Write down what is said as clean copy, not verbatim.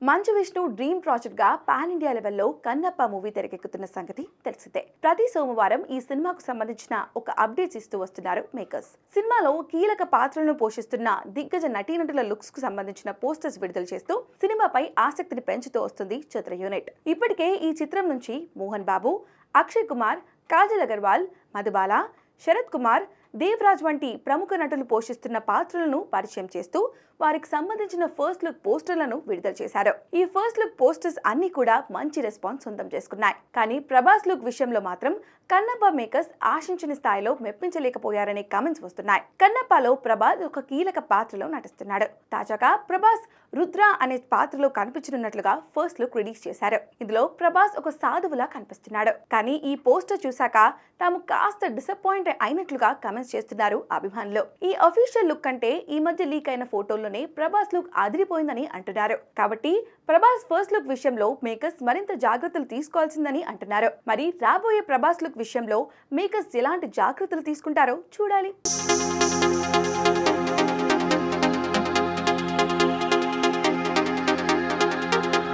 Manchu Vishnu dream project గా pan India లెవెల్లో Kannappa movie తెరకెక్కుతున్న సంగతి తెలిసిందే. ప్రతి సోమవారం ఈ సినిమాకు సంబంధించిన ఒక అప్డేట్స్ ఇస్తూ వస్తున్నారు మేకర్స్. సినిమాలో కీలక పాత్రలను పోషిస్తున్న దిగ్గజ నటీనటుల లుక్స్ కు సంబంధించిన పోస్టర్స్ విడుదల చేస్తూ సినిమాపై ఆసక్తిని పెంచుతూ వస్తుంది చిత్ర యూనిట్. ఇప్పటికే ఈ చిత్రం నుంచి మోహన్ బాబు, అక్షయ్ కుమార్, కాజల్ అగర్వాల్, మధుబాల, శరత్ కుమార్, దేవరాజ్ వంటి ప్రముఖ నటులు పోషిస్తున్న పాత్రలను పరిచయం చేస్తూ వారికి సంబంధించిన ఫస్ట్ లుక్ పోస్టర్లను విడుదల చేశారు. ఈ ఫస్ట్ లుక్ పోస్టర్స్ అన్ని కూడా మంచి రెస్పాన్స్ సొంతం చేసుకున్నాయి. కానీ ప్రభాస్ లుక్ విషయంలో మాత్రం కన్నప్ప మేకర్స్ ఆశించిన స్థాయిలో మెప్పించలేకపోయారనే కామెంట్స్ వస్తున్నాయి. కన్నప్పలో ప్రభాస్ ఒక కీలక పాత్రలో నటిస్తున్నాడు. తాజాగా ప్రభాస్ రుద్ర అనే పాత్రలో కనిపించనున్నట్లుగా ఫస్ట్ లుక్ రిలీజ్ చేశారు. ఇందులో ప్రభాస్ ఒక సాధువులా కనిపిస్తున్నాడు. కానీ ఈ పోస్టర్ చూశాక తాము కాస్త డిసప్పాయింట్ అయినట్లుగా కామెంట్స్ చేస్తున్నారు అభిమానులు. ఈ అఫీషియల్ లుక్ కంటే ఈ మధ్య లీక్ అయిన ఫోటోల్లోనే ప్రభాస్ లుక్ అదిరిపోయిందని అంటున్నారు. కాబట్టి ప్రభాస్ ఫస్ట్ లుక్ విషయంలో మేకర్స్ మరింత జాగ్రత్తలు తీసుకోవాల్సిందని అంటున్నారు. మరి రాబోయే ప్రభాస్ లుక్ విషయంలో మేకర్స్ ఎలాంటి జాగ్రత్తలు తీసుకుంటారో చూడాలి.